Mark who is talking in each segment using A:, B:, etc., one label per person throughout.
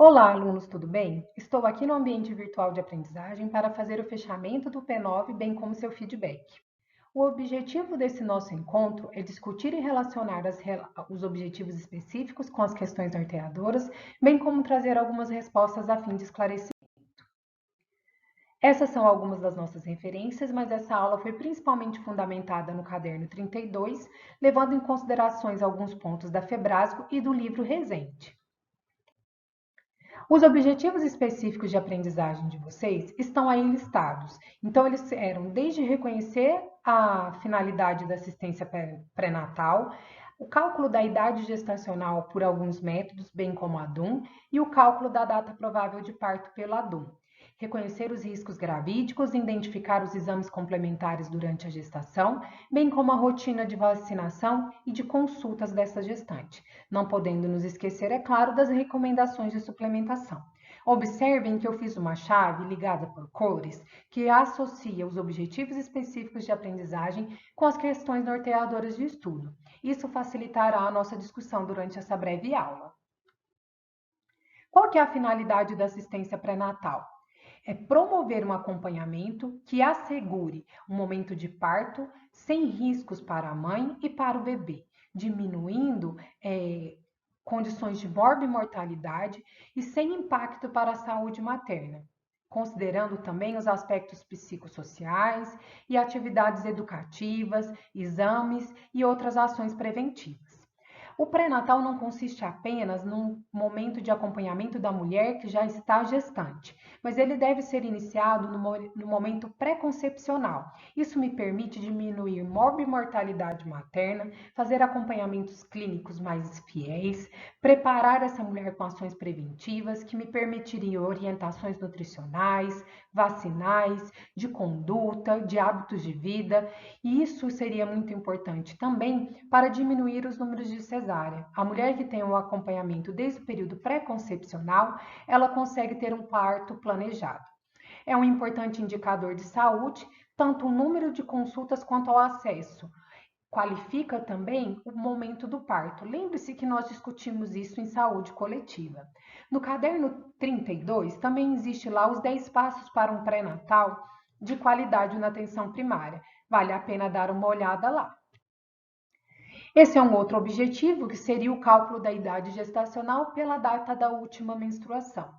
A: Olá, alunos, tudo bem? Estou aqui no ambiente virtual de aprendizagem para fazer o fechamento do P9, bem como seu feedback. O objetivo desse nosso encontro é discutir e relacionar os objetivos específicos com as questões norteadoras, bem como trazer algumas respostas a fim de esclarecer. Essas são algumas das nossas referências, mas essa aula foi principalmente fundamentada no caderno 32, levando em considerações alguns pontos da Febrasgo e do livro Resente. Os objetivos específicos de aprendizagem de vocês estão aí listados. Então, eles eram desde reconhecer a finalidade da assistência pré-natal, o cálculo da idade gestacional por alguns métodos, bem como a DUM, e o cálculo da data provável de parto pela DUM. Reconhecer os riscos gravídicos, identificar os exames complementares durante a gestação, bem como a rotina de vacinação e de consultas dessa gestante, não podendo nos esquecer, é claro, das recomendações de suplementação. Observem que eu fiz uma chave ligada por cores que associa os objetivos específicos de aprendizagem com as questões norteadoras de estudo. Isso facilitará a nossa discussão durante essa breve aula. Qual que é a finalidade da assistência pré-natal? É promover um acompanhamento que assegure um momento de parto sem riscos para a mãe e para o bebê, diminuindo condições de morbimortalidade e sem impacto para a saúde materna, considerando também os aspectos psicossociais e atividades educativas, exames e outras ações preventivas. O pré-natal não consiste apenas num momento de acompanhamento da mulher que já está gestante, mas ele deve ser iniciado no momento pré-concepcional. Isso me permite diminuir morbimortalidade materna, fazer acompanhamentos clínicos mais fiéis, preparar essa mulher com ações preventivas que me permitiriam orientações nutricionais, vacinais, de conduta, de hábitos de vida, e isso seria muito importante também para diminuir os números de cesárea. A mulher que tem o acompanhamento desde o período pré-concepcional, ela consegue ter um parto planejado. É um importante indicador de saúde, tanto o número de consultas quanto ao acesso. Qualifica também o momento do parto. Lembre-se que nós discutimos isso em saúde coletiva. No caderno 32, também existe lá os 10 passos para um pré-natal de qualidade na atenção primária. Vale a pena dar uma olhada lá. Esse é um outro objetivo, que seria o cálculo da idade gestacional pela data da última menstruação.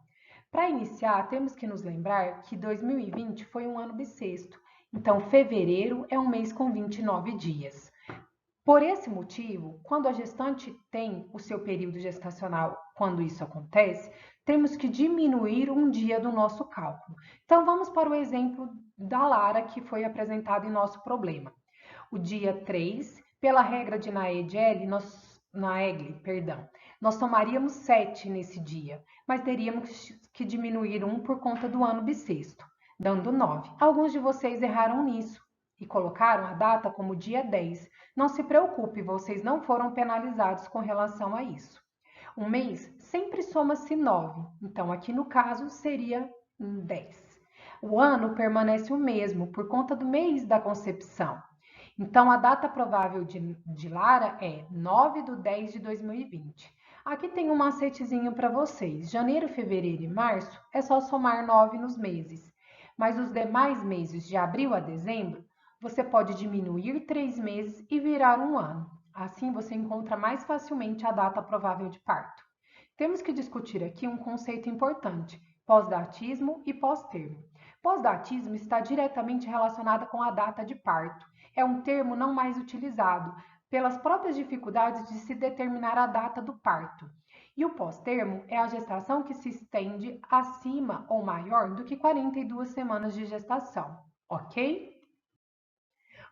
A: Para iniciar, temos que nos lembrar que 2020 foi um ano bissexto, então fevereiro é um mês com 29 dias. Por esse motivo, quando a gestante tem o seu período gestacional, quando isso acontece, temos que diminuir um dia do nosso cálculo. Então, vamos para o exemplo da Lara, que foi apresentado em nosso problema. O dia 3, pela regra de Naegeli, nós tomaríamos 7 nesse dia, mas teríamos que diminuir 1 por conta do ano bissexto, dando 9. Alguns de vocês erraram nisso e colocaram a data como dia 10. Não se preocupe, vocês não foram penalizados com relação a isso. Um mês sempre soma-se 9, então aqui no caso seria 10. O ano permanece o mesmo por conta do mês da concepção. Então, a data provável de Lara é 9/10/2020. Aqui tem um macetezinho para vocês. Janeiro, fevereiro e março é só somar 9 nos meses. Mas os demais meses, de abril a dezembro, você pode diminuir 3 meses e virar um ano. Assim, você encontra mais facilmente a data provável de parto. Temos que discutir aqui um conceito importante: pós-datismo e pós-termo. Pós-datismo está diretamente relacionado com a data de parto. É um termo não mais utilizado, pelas próprias dificuldades de se determinar a data do parto. E o pós-termo é a gestação que se estende acima ou maior do que 42 semanas de gestação, ok?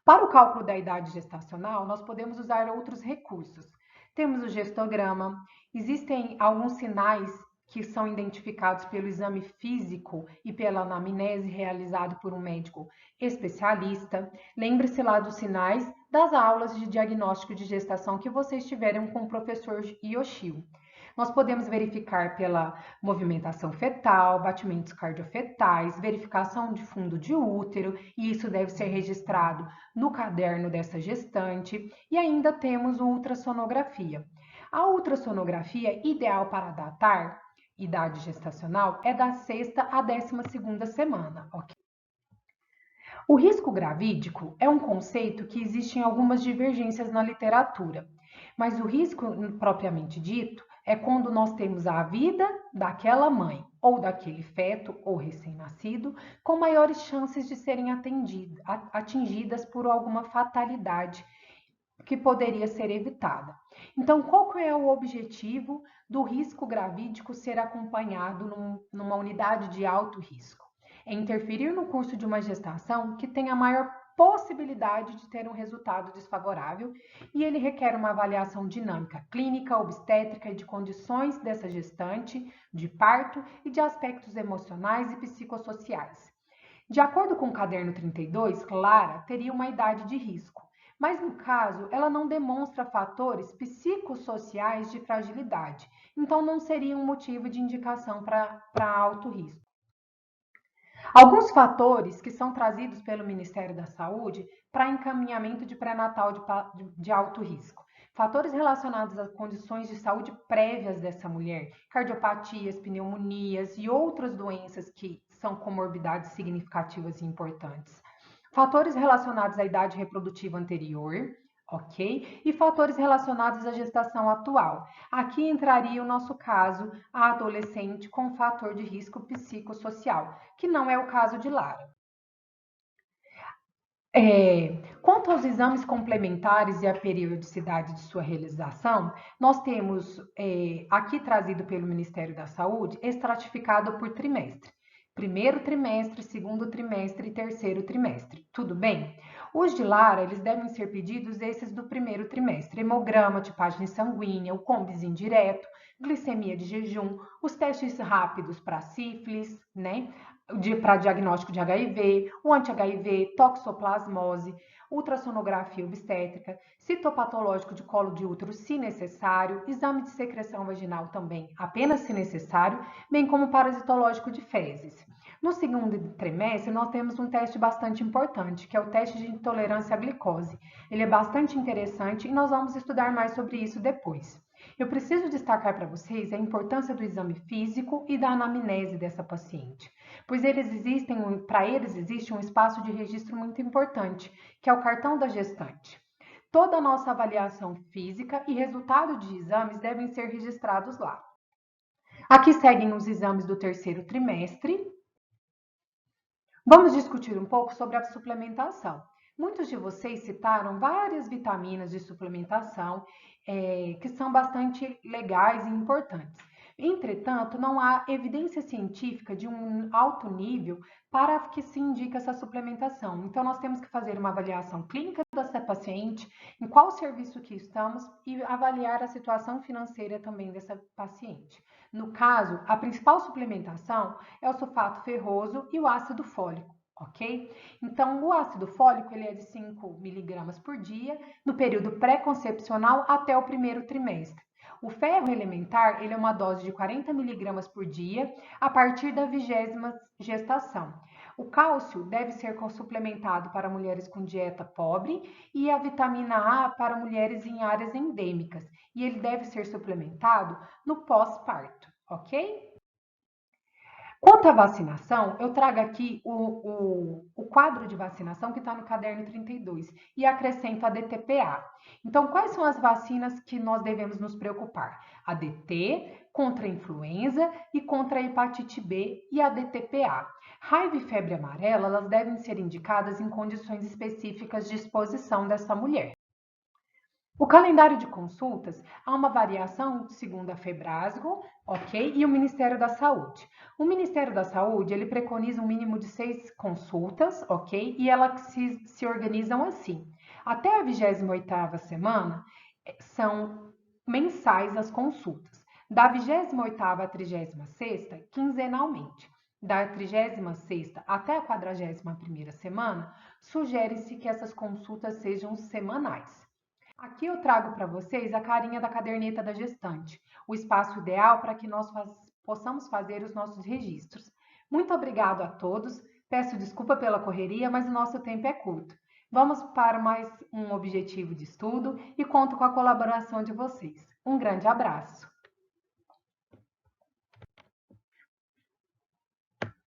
A: Para o cálculo da idade gestacional, nós podemos usar outros recursos. Temos o gestograma, existem alguns sinais que são identificados pelo exame físico e pela anamnese realizado por um médico especialista. Lembre-se lá dos sinais das aulas de diagnóstico de gestação que vocês tiveram com o professor Yoshio. Nós podemos verificar pela movimentação fetal, batimentos cardiofetais, verificação de fundo de útero, e isso deve ser registrado no caderno dessa gestante. E ainda temos a ultrassonografia. A ultrassonografia é ideal para datar idade gestacional é da 6ª à 12ª semana, ok? O risco gravídico é um conceito que existe em algumas divergências na literatura, mas o risco propriamente dito é quando nós temos a vida daquela mãe ou daquele feto ou recém-nascido com maiores chances de serem atingidas por alguma fatalidade que poderia ser evitada. Então, qual que é o objetivo do risco gravídico ser acompanhado numa unidade de alto risco? É interferir no curso de uma gestação que tenha maior possibilidade de ter um resultado desfavorável e ele requer uma avaliação dinâmica clínica, obstétrica e de condições dessa gestante, de parto e de aspectos emocionais e psicossociais. De acordo com o caderno 32, Clara teria uma idade de risco, mas no caso ela não demonstra fatores psicossociais de fragilidade, então não seria um motivo de indicação para alto risco. Alguns fatores que são trazidos pelo Ministério da Saúde para encaminhamento de pré-natal de alto risco. Fatores relacionados às condições de saúde prévias dessa mulher, cardiopatias, pneumonias e outras doenças que são comorbidades significativas e importantes. Fatores relacionados à idade reprodutiva anterior, ok? E fatores relacionados à gestação atual. Aqui entraria o nosso caso, a adolescente com fator de risco psicossocial, que não é o caso de Lara. Quanto aos exames complementares e a periodicidade de sua realização, nós temos aqui trazido pelo Ministério da Saúde, estratificado por trimestre. Primeiro trimestre, segundo trimestre e terceiro trimestre. Tudo bem? Os de Lara, eles devem ser pedidos esses do primeiro trimestre. Hemograma, tipagem sanguínea, o combis indireto, glicemia de jejum, os testes rápidos para sífilis, né? Para diagnóstico de HIV, o anti-HIV, toxoplasmose, ultrassonografia obstétrica, citopatológico de colo de útero, se necessário, exame de secreção vaginal também, apenas se necessário, bem como parasitológico de fezes. No segundo trimestre, nós temos um teste bastante importante, que é o teste de intolerância à glicose. Ele é bastante interessante e nós vamos estudar mais sobre isso depois. Eu preciso destacar para vocês a importância do exame físico e da anamnese dessa paciente, pois para eles existe um espaço de registro muito importante, que é o cartão da gestante. Toda a nossa avaliação física e resultado de exames devem ser registrados lá. Aqui seguem os exames do terceiro trimestre. Vamos discutir um pouco sobre a suplementação. Muitos de vocês citaram várias vitaminas de suplementação que são bastante legais e importantes. Entretanto, não há evidência científica de um alto nível para que se indique essa suplementação. Então, nós temos que fazer uma avaliação clínica dessa paciente, em qual serviço que estamos e avaliar a situação financeira também dessa paciente. No caso, a principal suplementação é o sulfato ferroso e o ácido fólico, ok? Então, o ácido fólico ele é de 5 miligramas por dia, no período pré-concepcional até o primeiro trimestre. O ferro elementar ele é uma dose de 40 miligramas por dia a partir da 20ª gestação. O cálcio deve ser suplementado para mulheres com dieta pobre e a vitamina A para mulheres em áreas endêmicas. E ele deve ser suplementado no pós-parto, ok? Quanto à vacinação, eu trago aqui o quadro de vacinação que está no caderno 32 e acrescento a DTPA. Então, quais são as vacinas que nós devemos nos preocupar? A DT, contra a influenza e contra a hepatite B e a DTPA. Raiva e febre amarela, elas devem ser indicadas em condições específicas de exposição dessa mulher. O calendário de consultas há uma variação segundo a Febrasgo, ok? E o Ministério da Saúde. O Ministério da Saúde, ele preconiza um mínimo de 6 consultas, ok? E elas se organizam assim. Até a 28ª semana, são mensais as consultas. Da 28ª à 36ª, quinzenalmente. Da 36ª até a 41ª semana, sugere-se que essas consultas sejam semanais. Aqui eu trago para vocês a carinha da caderneta da gestante, o espaço ideal para que nós possamos fazer os nossos registros. Muito obrigado a todos, peço desculpa pela correria, mas o nosso tempo é curto. Vamos para mais um objetivo de estudo e conto com a colaboração de vocês. Um grande abraço!